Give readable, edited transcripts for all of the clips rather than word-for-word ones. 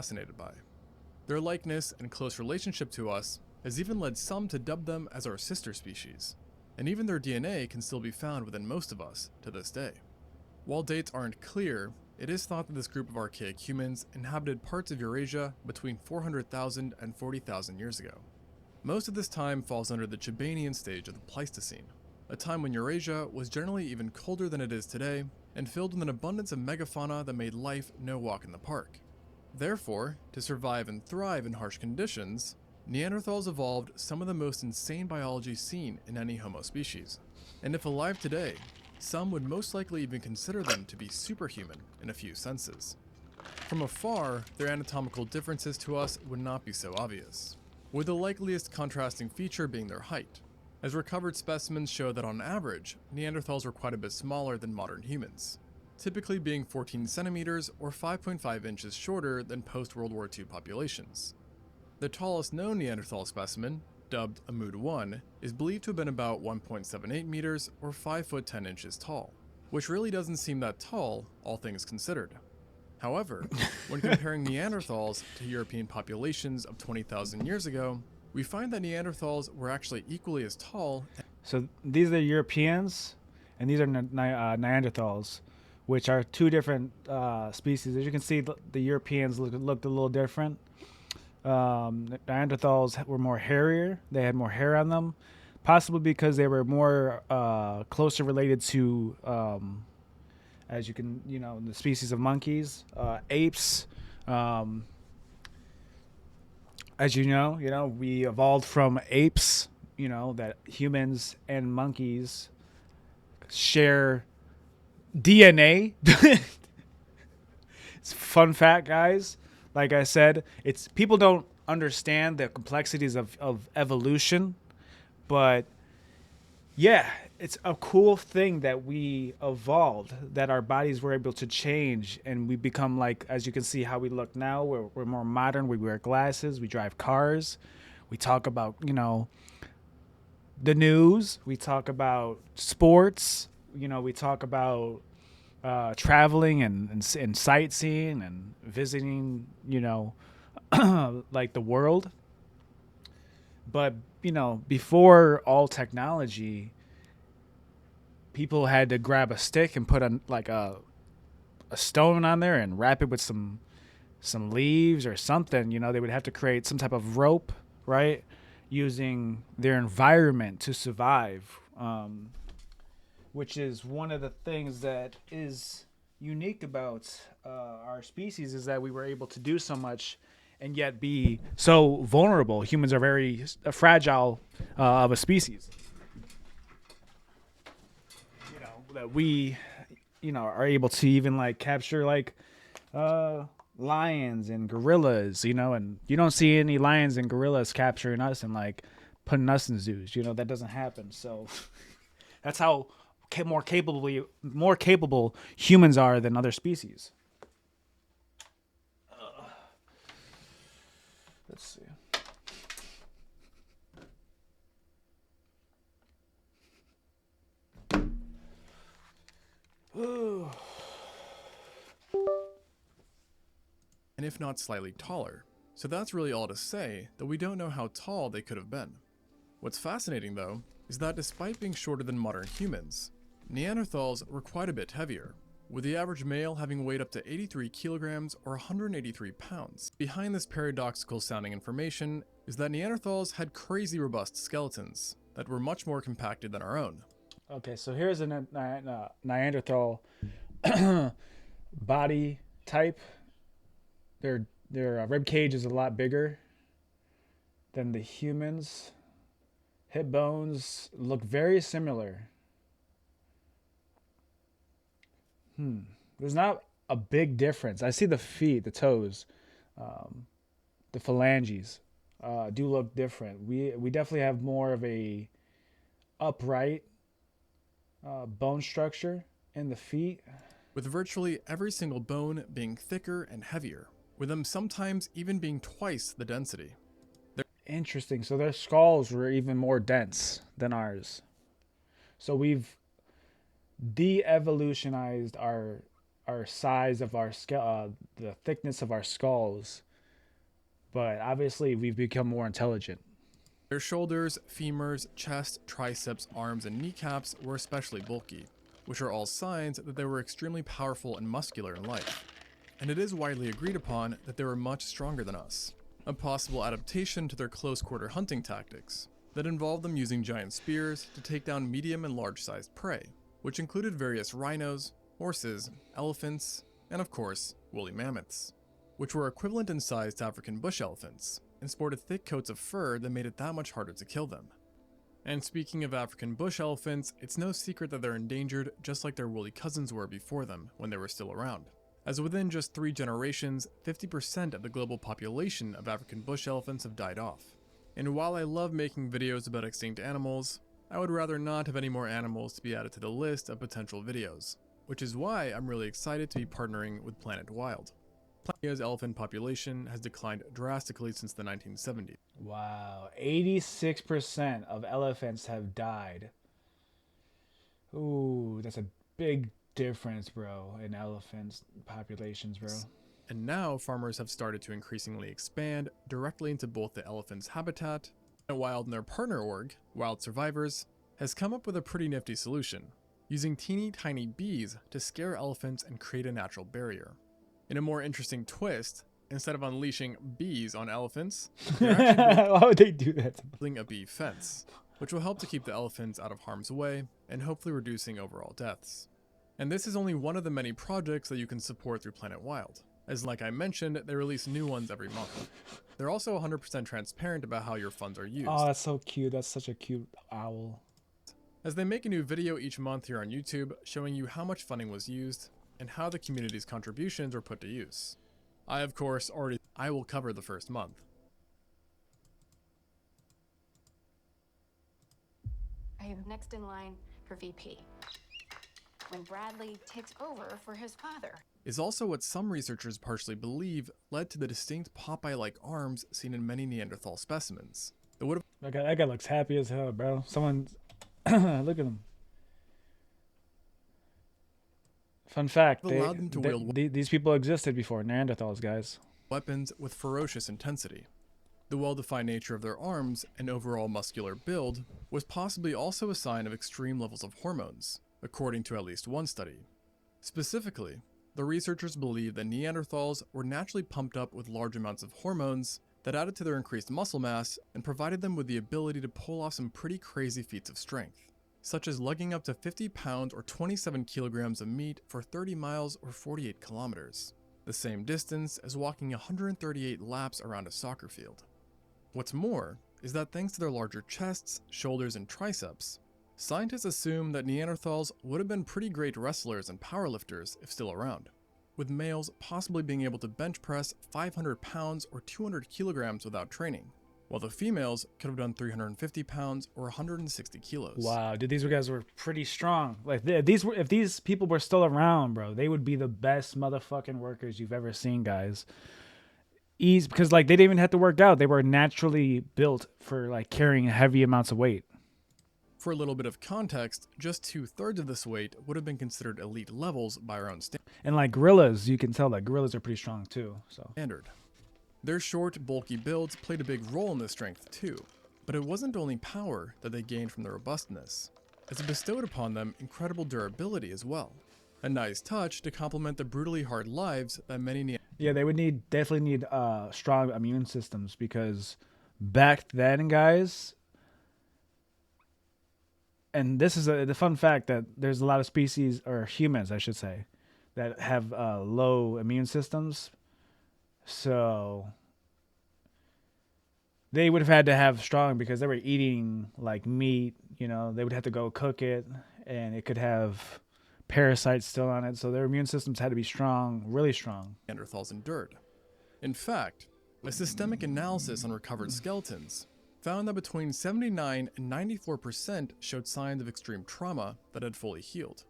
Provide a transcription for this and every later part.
fascinated by. Their likeness and close relationship to us has even led some to dub them as our sister species, and even their DNA can still be found within most of us to this day. While dates aren't clear, it is thought that this group of archaic humans inhabited parts of Eurasia between 400,000 and 40,000 years ago. Most of this time falls under the Chibanian stage of the Pleistocene, a time when Eurasia was generally even colder than it is today and filled with an abundance of megafauna that made life no walk in the park. Therefore, to survive and thrive in harsh conditions, Neanderthals evolved some of the most insane biology seen in any Homo species. And if alive today, some would most likely even consider them to be superhuman in a few senses. From afar, their anatomical differences to us would not be so obvious, with the likeliest contrasting feature being their height, as recovered specimens show that on average, Neanderthals were quite a bit smaller than modern humans, typically being 14 centimeters or 5.5 inches shorter than post-World War II populations. The tallest known Neanderthal specimen, dubbed Amud 1, is believed to have been about 1.78 meters or 5 foot 10 inches tall, which really doesn't seem that tall, all things considered. However, when comparing Neanderthals to European populations of 20,000 years ago, we find that Neanderthals were actually equally as tall. So these are Europeans, and these are Neanderthals, which are two different species. As you can see, the Europeans looked a little different. Neanderthals were more hairier. They had more hair on them, possibly because they were more closer related to, as you can, the species of monkeys, apes. As we evolved from apes. That humans and monkeys share DNA. It's a fun fact, guys. Like I said, it's people don't understand the complexities of evolution, but yeah, it's a cool thing that we evolved, that our bodies were able to change, and we become like, as you can see how we look now, we're more modern. We wear glasses, we drive cars, we talk about, the news, we talk about sports, we talk about traveling and sightseeing and visiting, like the world. But, before all technology, people had to grab a stick and put a stone on there and wrap it with some leaves or something. They would have to create some type of rope, right? Using their environment to survive. Which is one of the things that is unique about our species, is that we were able to do so much and yet be so vulnerable. Humans are very fragile of a species. That we, are able to even like capture like lions and gorillas, and you don't see any lions and gorillas capturing us and like putting us in zoos. That doesn't happen. So that's how more capable humans are than other species. Let's see. And if not slightly taller. So that's really all to say that we don't know how tall they could have been. What's fascinating though is that despite being shorter than modern humans, Neanderthals were quite a bit heavier, with the average male having weighed up to 83 kilograms or 183 pounds. Behind this paradoxical sounding information is that Neanderthals had crazy robust skeletons that were much more compacted than our own. Okay, so here's a Neanderthal body type. Their rib cage is a lot bigger than the humans. Hip bones look very similar. There's not a big difference. I see the feet, the toes, the phalanges do look different. We definitely have more of a upright bone structure in the feet. With virtually every single bone being thicker and heavier, with them sometimes even being twice the density. Interesting. So their skulls were even more dense than ours. So we've de-evolutionized our size of our skull, the thickness of our skulls, but obviously we've become more intelligent. Their shoulders, femurs, chest, triceps, arms, and kneecaps were especially bulky, which are all signs that they were extremely powerful and muscular in life. And it is widely agreed upon that they were much stronger than us, a possible adaptation to their close-quarter hunting tactics that involved them using giant spears to take down medium and large-sized prey, which included various rhinos, horses, elephants, and of course, woolly mammoths, which were equivalent in size to African bush elephants, and sported thick coats of fur that made it that much harder to kill them. And speaking of African bush elephants, it's no secret that they're endangered just like their woolly cousins were before them when they were still around, as within just 3 generations, 50% of the global population of African bush elephants have died off. And while I love making videos about extinct animals, I would rather not have any more animals to be added to the list of potential videos, which is why I'm really excited to be partnering with Planet Wild. Kenya's elephant population has declined drastically since the 1970s. Wow, 86% of elephants have died. Ooh, that's a big difference, bro, in elephants populations, bro. And now farmers have started to increasingly expand directly into both the elephant's habitat. Planet Wild and their partner org, Wild Survivors, has come up with a pretty nifty solution, using teeny tiny bees to scare elephants and create a natural barrier. In a more interesting twist, instead of unleashing bees on elephants, they're actually Why would they do that? building a bee fence, which will help to keep the elephants out of harm's way and hopefully reducing overall deaths. And this is only one of the many projects that you can support through Planet Wild, as like I mentioned, they release new ones every month. They're also 100% transparent about how your funds are used, Oh, that's so cute. That's such a cute owl. as they make a new video each month here on YouTube showing you how much funding was used and how the community's contributions were put to use. I will cover the first month. I am next in line for VP, when Bradley takes over for his father. Is also what some researchers partially believe led to the distinct Popeye-like arms seen in many Neanderthal specimens. That would have That guy looks happy as hell, bro. Someone, look at him. Fun fact: allowed them to wield these people existed before Neanderthals, guys. weapons with ferocious intensity. The well-defined nature of their arms and overall muscular build was possibly also a sign of extreme levels of hormones, according to at least one study. Specifically, the researchers believe that Neanderthals were naturally pumped up with large amounts of hormones that added to their increased muscle mass and provided them with the ability to pull off some pretty crazy feats of strength, such as lugging up to 50 pounds or 27 kilograms of meat for 30 miles or 48 kilometers, the same distance as walking 138 laps around a soccer field. What's more is that thanks to their larger chests, shoulders, and triceps, scientists assume that Neanderthals would have been pretty great wrestlers and powerlifters if still around, with males possibly being able to bench press 500 pounds or 200 kilograms without training, while the females could have done 350 pounds or 160 kilos. Wow, dude, these guys were pretty strong. Like if these people were still around, bro, they would be the best motherfucking workers you've ever seen, guys. Because like they didn't even have to work out; they were naturally built for like carrying heavy amounts of weight. For a little bit of context, just 2/3 of this weight would have been considered elite levels by our own And like gorillas, you can tell that gorillas are pretty strong too. So standard. Their short, bulky builds played a big role in this strength too, but it wasn't only power that they gained from their robustness, as it bestowed upon them incredible durability as well. A nice touch to complement the brutally hard lives that many yeah, they would definitely need strong immune systems because back then, guys. And this is the fun fact that there's a lot of species, or humans, I should say, that have low immune systems. So they would have had to have strong because they were eating like meat, you know, they would have to go cook it and it could have parasites still on it. So their immune systems had to be strong, really strong. Neanderthals endured. In fact, a systemic analysis on recovered skeletons found that between 79 and 94% showed signs of extreme trauma that had fully healed.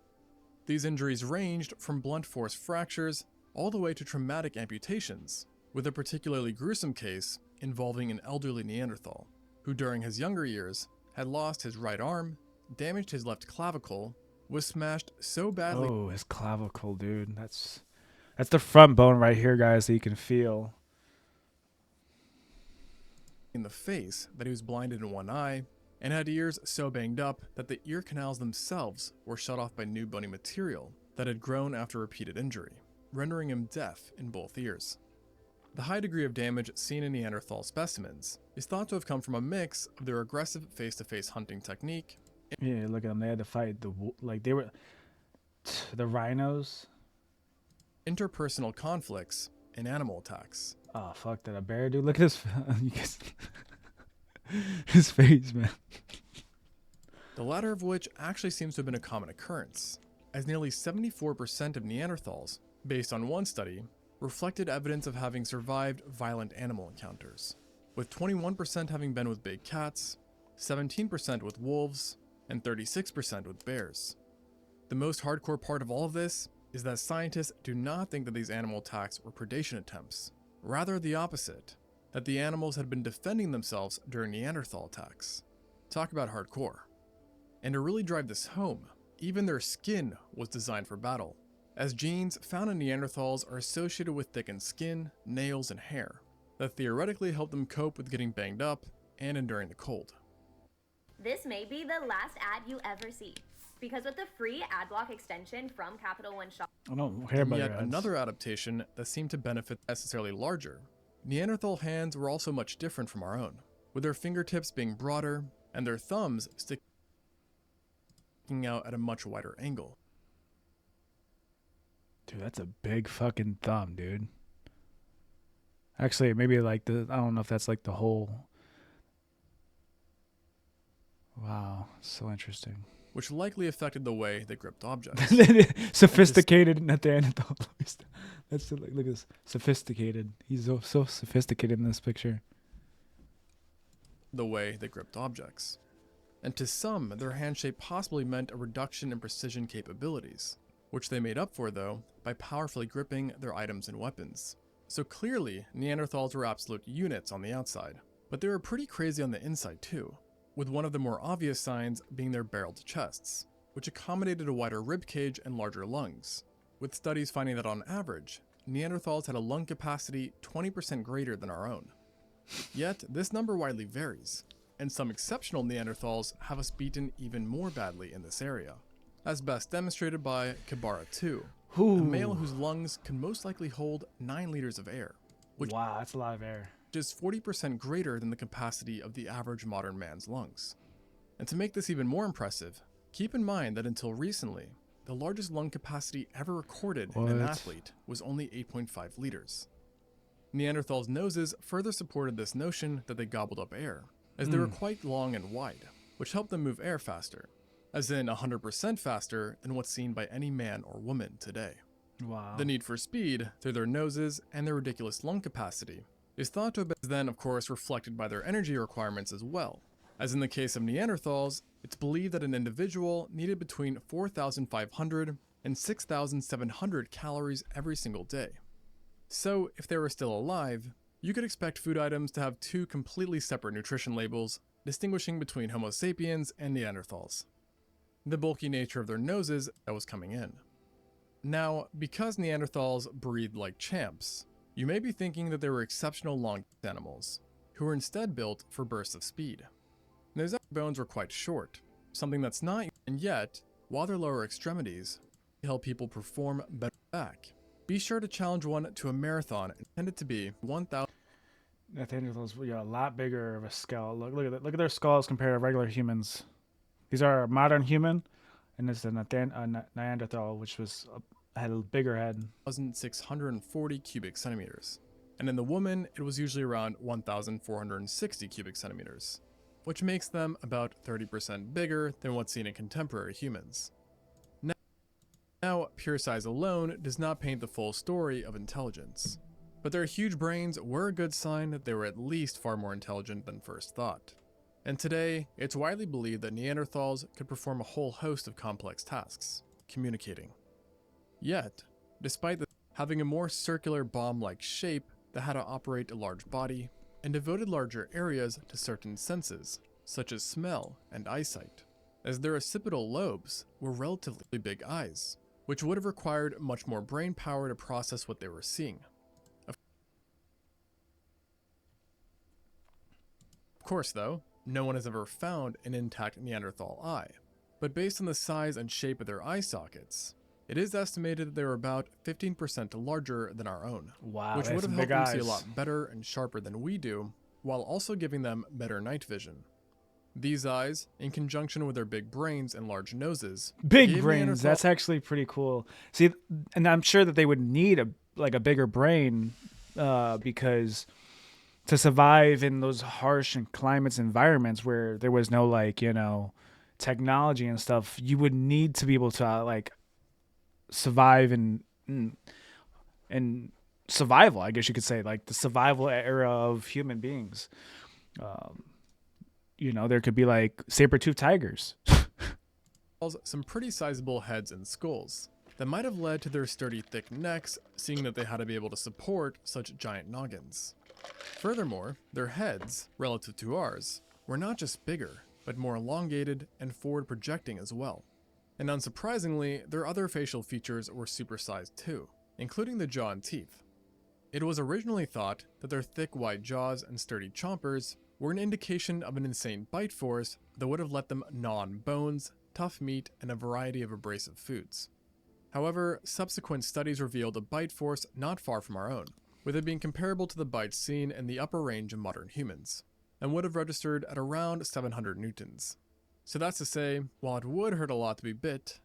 These injuries ranged from blunt force fractures all the way to traumatic amputations, with a particularly gruesome case involving an elderly Neanderthal, who during his younger years had lost his right arm, damaged his left clavicle, was smashed so badly. Oh, his clavicle, dude. That's the front bone right here, guys, that you can feel. in the face that he was blinded in one eye, and had ears so banged up that the ear canals themselves were shut off by new bony material that had grown after repeated injury, rendering him deaf in both ears. The high degree of damage seen in Neanderthal specimens is thought to have come from a mix of their aggressive face-to-face hunting technique. Yeah, look at them. They had to fight they were the rhinos. Interpersonal conflicts, and animal attacks. Oh fuck that, a bear, dude. Look at his you guys, his face, man. The latter of which actually seems to have been a common occurrence, as nearly 74% of Neanderthals, based on one study, reflected evidence of having survived violent animal encounters, with 21% having been with big cats, 17% with wolves, and 36% with bears. The most hardcore part of all of this is that scientists do not think that these animal attacks were predation attempts, rather the opposite, that the animals had been defending themselves during Neanderthal attacks. Talk about hardcore. And to really drive this home, even their skin was designed for battle, as genes found in Neanderthals are associated with thickened skin, nails, and hair that theoretically help them cope with getting banged up and enduring the cold. This may be the last ad you ever see, because with the free ad block extension from Capital One Shop. I don't care And about yet your ads. another adaptation that seemed to benefit necessarily larger. Neanderthal hands were also much different from our own, with their fingertips being broader and their thumbs sticking out at a much wider angle. Dude, that's a big fucking thumb, dude. Actually, maybe like I don't know if that's like the whole. Wow, so interesting. Which likely affected the way they gripped objects. Sophisticated Neanderthal. That's look at this. Sophisticated. He's so sophisticated in this picture. The way they gripped objects. And to some, their hand shape possibly meant a reduction in precision capabilities, which they made up for, though, by powerfully gripping their items and weapons. So clearly, Neanderthals were absolute units on the outside, but they were pretty crazy on the inside too, with one of the more obvious signs being their barreled chests, which accommodated a wider rib cage and larger lungs, with studies finding that on average, Neanderthals had a lung capacity 20% greater than our own. Yet, this number widely varies, and some exceptional Neanderthals have us beaten even more badly in this area, as best demonstrated by Kibara 2, a male whose lungs can most likely hold 9 liters of air, which Wow, that's a lot of air. is 40% greater than the capacity of the average modern man's lungs. And to make this even more impressive, keep in mind that until recently, the largest lung capacity ever recorded in an What? athlete was only 8.5 liters. Neanderthals' noses further supported this notion that they gobbled up air, as they were quite long and wide, which helped them move air faster, as in 100% faster than what's seen by any man or woman today. Wow. The need for speed, through their noses and their ridiculous lung capacity, is thought to have been then, of course, reflected by their energy requirements as well. As in the case of Neanderthals, it's believed that an individual needed between 4,500 and 6,700 calories every single day. So, if they were still alive, you could expect food items to have 2 completely separate nutrition labels, distinguishing between Homo sapiens and Neanderthals. The bulky nature of their noses that was coming in. Now, because Neanderthals breathed like champs, you may be thinking that they were exceptional long animals, who were instead built for bursts of speed. Their bones were quite short, something that's not, and yet, while their lower extremities help people perform better back. Be sure to challenge one to a marathon intended to be 1,000. Neanderthals, we got a lot bigger of a skull. Look at that. Look at their skulls compared to regular humans. These are a modern human, and this is a Neanderthal, which had a bigger head. 1,640 cubic centimeters. And in the woman, it was usually around 1,460 cubic centimeters, which makes them about 30% bigger than what's seen in contemporary humans. Now, pure size alone does not paint the full story of intelligence, but their huge brains were a good sign that they were at least far more intelligent than first thought. And today, it's widely believed that Neanderthals could perform a whole host of complex tasks, communicating. Yet, despite having a more circular bomb-like shape that had to operate a large body, and devoted larger areas to certain senses, such as smell and eyesight, as their occipital lobes were relatively big eyes, which would have required much more brain power to process what they were seeing. course, though, no one has ever found an intact Neanderthal eye, but based on the size and shape of their eye sockets, it is estimated that they were about 15% larger than our own, Wow, which they would have have some helped big them see a eyes. lot better and sharper than we do, while also giving them better night vision. These eyes, in conjunction with their big brains and large noses, Big gave brains. Neanderthal- That's actually pretty cool. See, and I'm sure that they would need a bigger brain because to survive in those harsh and climates environments where there was no technology and stuff, you would need to be able to survive in survival, I guess you could say, like the survival era of human beings. There could be like saber-toothed tigers. some pretty sizable heads and skulls that might have led to their sturdy, thick necks, seeing that they had to be able to support such giant noggins. Furthermore, their heads, relative to ours, were not just bigger, but more elongated and forward projecting as well. And unsurprisingly, their other facial features were supersized too, including the jaw and teeth. It was originally thought that their thick, wide jaws and sturdy chompers were an indication of an insane bite force that would have let them gnaw on bones, tough meat, and a variety of abrasive foods. However, subsequent studies revealed a bite force not far from our own, with it being comparable to the bites seen in the upper range of modern humans, and would have registered at around 700 newtons. So that's to say, while it would hurt a lot to be bit,